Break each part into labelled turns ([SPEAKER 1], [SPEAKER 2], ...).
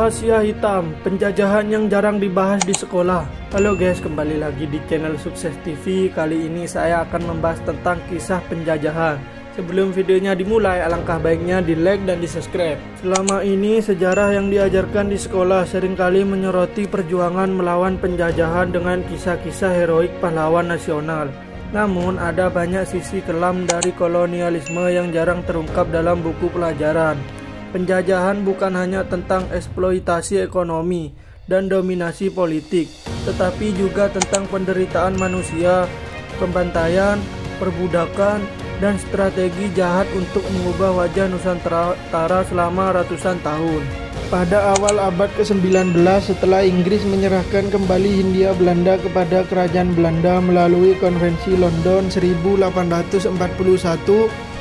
[SPEAKER 1] Rahasia hitam, penjajahan yang jarang dibahas di sekolah. Halo guys, kembali lagi di channel Sukses TV. Kali ini saya akan membahas tentang kisah penjajahan. Sebelum videonya dimulai, alangkah baiknya di like dan di subscribe. Selama ini sejarah yang diajarkan di sekolah seringkali menyoroti perjuangan melawan penjajahan dengan kisah-kisah heroik pahlawan nasional. Namun ada banyak sisi kelam dari kolonialisme yang jarang terungkap dalam buku pelajaran. Penjajahan bukan hanya tentang eksploitasi ekonomi dan dominasi politik, tetapi juga tentang penderitaan manusia, pembantaian, perbudakan, dan strategi jahat untuk mengubah wajah Nusantara selama ratusan tahun. Pada awal abad ke-19, setelah Inggris menyerahkan kembali Hindia Belanda kepada Kerajaan Belanda melalui Konvensi London 1841,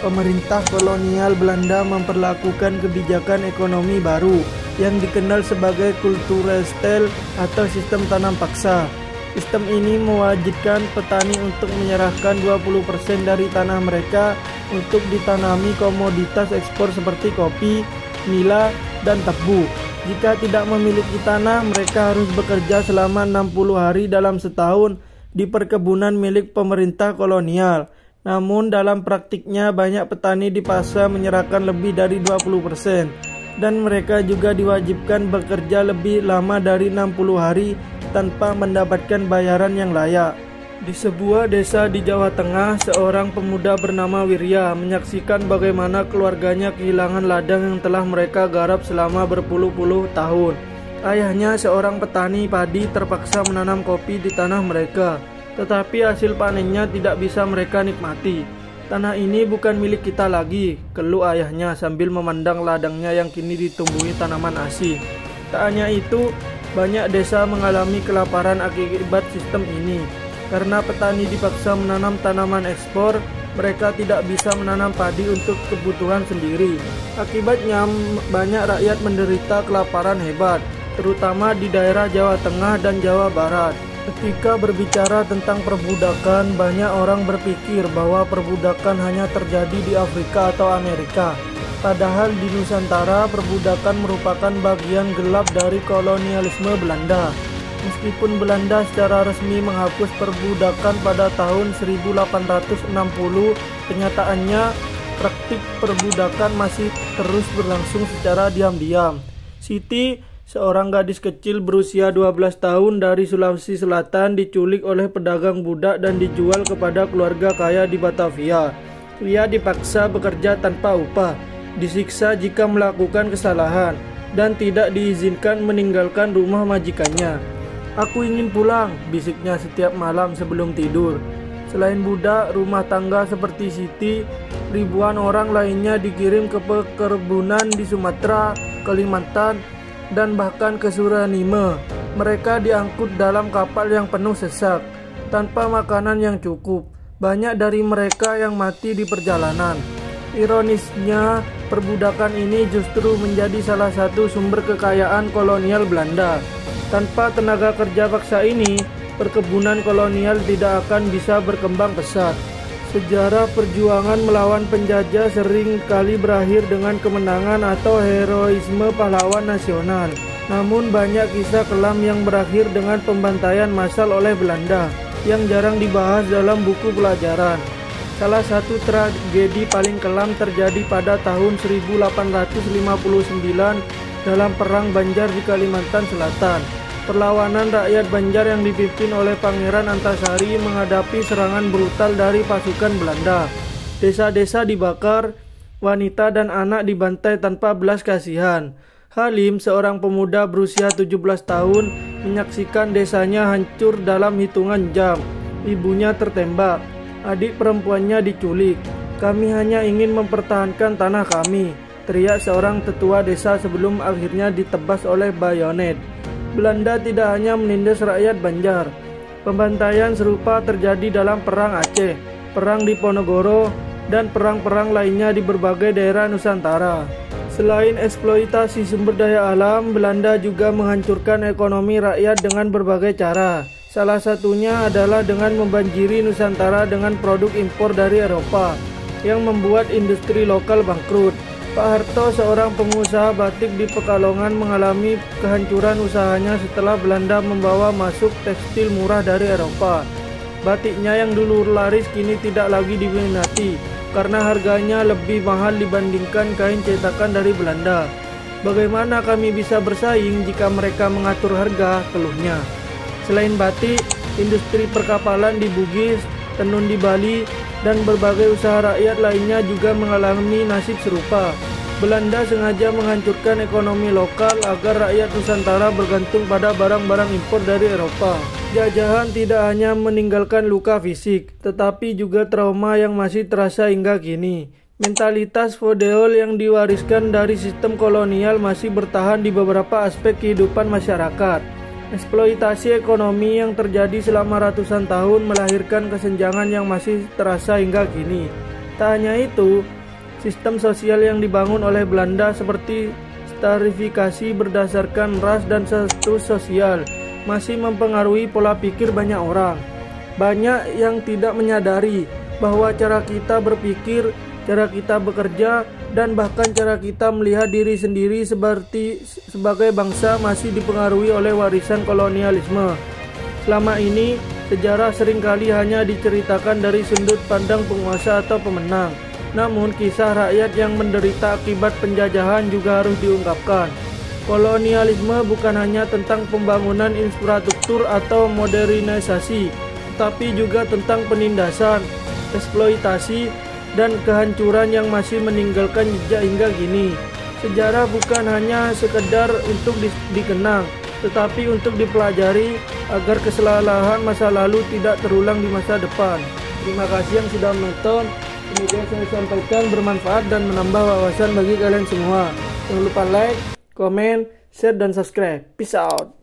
[SPEAKER 1] pemerintah kolonial Belanda memperlakukan kebijakan ekonomi baru yang dikenal sebagai Kulturstelsel atau sistem tanam paksa. Sistem ini mewajibkan petani untuk menyerahkan 20% dari tanah mereka untuk ditanami komoditas ekspor seperti kopi, nila, dan tebu. Jika tidak memiliki tanah, mereka harus bekerja selama 60 hari dalam setahun di perkebunan milik pemerintah kolonial. Namun dalam praktiknya banyak petani dipaksa menyerahkan lebih dari 20%, dan mereka juga diwajibkan bekerja lebih lama dari 60 hari tanpa mendapatkan bayaran yang layak. Di sebuah desa di Jawa Tengah, seorang pemuda bernama Wirya menyaksikan bagaimana keluarganya kehilangan ladang yang telah mereka garap selama berpuluh-puluh tahun. Ayahnya, seorang petani padi, terpaksa menanam kopi di tanah mereka, tetapi hasil panennya tidak bisa mereka nikmati. Tanah ini bukan milik kita lagi, keluh ayahnya sambil memandang ladangnya yang kini ditumbuhi tanaman asi. Tak hanya itu, banyak desa mengalami kelaparan akibat sistem ini. Karena petani dipaksa menanam tanaman ekspor, mereka tidak bisa menanam padi untuk kebutuhan sendiri. Akibatnya banyak rakyat menderita kelaparan hebat, terutama di daerah Jawa Tengah dan Jawa Barat. Ketika berbicara tentang perbudakan, banyak orang berpikir bahwa perbudakan hanya terjadi di Afrika atau Amerika. Padahal di Nusantara, perbudakan merupakan bagian gelap dari kolonialisme Belanda. Meskipun Belanda secara resmi menghapus perbudakan pada tahun 1860, kenyataannya praktik perbudakan masih terus berlangsung secara diam-diam. Siti, seorang gadis kecil berusia 12 tahun dari Sulawesi Selatan, diculik oleh pedagang budak dan dijual kepada keluarga kaya di Batavia. Ia dipaksa bekerja tanpa upah, disiksa jika melakukan kesalahan, dan tidak diizinkan meninggalkan rumah majikannya. "Aku ingin pulang," bisiknya setiap malam sebelum tidur. Selain budak rumah tangga seperti Siti, ribuan orang lainnya dikirim ke perkebunan di Sumatera, Kalimantan, dan bahkan ke Suriname. Mereka diangkut dalam kapal yang penuh sesak, tanpa makanan yang cukup. Banyak dari mereka yang mati di perjalanan. Ironisnya, perbudakan ini justru menjadi salah satu sumber kekayaan kolonial Belanda. Tanpa tenaga kerja paksa ini, perkebunan kolonial tidak akan bisa berkembang pesat. Sejarah perjuangan melawan penjajah sering kali berakhir dengan kemenangan atau heroisme pahlawan nasional. Namun banyak kisah kelam yang berakhir dengan pembantaian massal oleh Belanda yang jarang dibahas dalam buku pelajaran. Salah satu tragedi paling kelam terjadi pada tahun 1859 dalam Perang Banjar di Kalimantan Selatan. Perlawanan rakyat Banjar yang dipimpin oleh Pangeran Antasari menghadapi serangan brutal dari pasukan Belanda. Desa-desa dibakar, wanita dan anak dibantai tanpa belas kasihan. Halim, seorang pemuda berusia 17 tahun, menyaksikan desanya hancur dalam hitungan jam. Ibunya tertembak, adik perempuannya diculik. "Kami hanya ingin mempertahankan tanah kami," teriak seorang tetua desa sebelum akhirnya ditebas oleh bayonet. Belanda tidak hanya menindas rakyat Banjar. Pembantaian serupa terjadi dalam Perang Aceh, Perang Diponegoro, dan perang-perang lainnya di berbagai daerah Nusantara. Selain eksploitasi sumber daya alam, Belanda juga menghancurkan ekonomi rakyat dengan berbagai cara. Salah satunya adalah dengan membanjiri Nusantara dengan produk impor dari Eropa, yang membuat industri lokal bangkrut. Pak Harto, seorang pengusaha batik di Pekalongan, mengalami kehancuran usahanya setelah Belanda membawa masuk tekstil murah dari Eropa. Batiknya yang dulu laris kini tidak lagi diminati karena harganya lebih mahal dibandingkan kain cetakan dari Belanda. Bagaimana kami bisa bersaing jika mereka mengatur harga, keluhnya. Selain batik, industri perkapalan di Bugis, tenun di Bali, dan berbagai usaha rakyat lainnya juga mengalami nasib serupa. Belanda sengaja menghancurkan ekonomi lokal agar rakyat Nusantara bergantung pada barang-barang impor dari Eropa. Jajahan tidak hanya meninggalkan luka fisik, tetapi juga trauma yang masih terasa hingga kini. Mentalitas feodal yang diwariskan dari sistem kolonial masih bertahan di beberapa aspek kehidupan masyarakat. Eksploitasi ekonomi yang terjadi selama ratusan tahun melahirkan kesenjangan yang masih terasa hingga kini. Tak hanya itu, sistem sosial yang dibangun oleh Belanda seperti stratifikasi berdasarkan ras dan status sosial masih mempengaruhi pola pikir banyak orang. Banyak yang tidak menyadari bahwa cara kita berpikir, cara kita bekerja, dan bahkan cara kita melihat diri sendiri sebagai bangsa masih dipengaruhi oleh warisan kolonialisme. Selama ini, sejarah seringkali hanya diceritakan dari sudut pandang penguasa atau pemenang. Namun, kisah rakyat yang menderita akibat penjajahan juga harus diungkapkan. Kolonialisme bukan hanya tentang pembangunan infrastruktur atau modernisasi, tetapi juga tentang penindasan, eksploitasi, dan kehancuran yang masih meninggalkan jejak hingga kini. Sejarah bukan hanya sekedar untuk dikenang, tetapi untuk dipelajari agar kesalahan masa lalu tidak terulang di masa depan. Terima kasih yang sudah menonton. Semoga saya sampaikan bermanfaat dan menambah wawasan bagi kalian semua. Jangan lupa like, komen, share, dan subscribe. Peace out.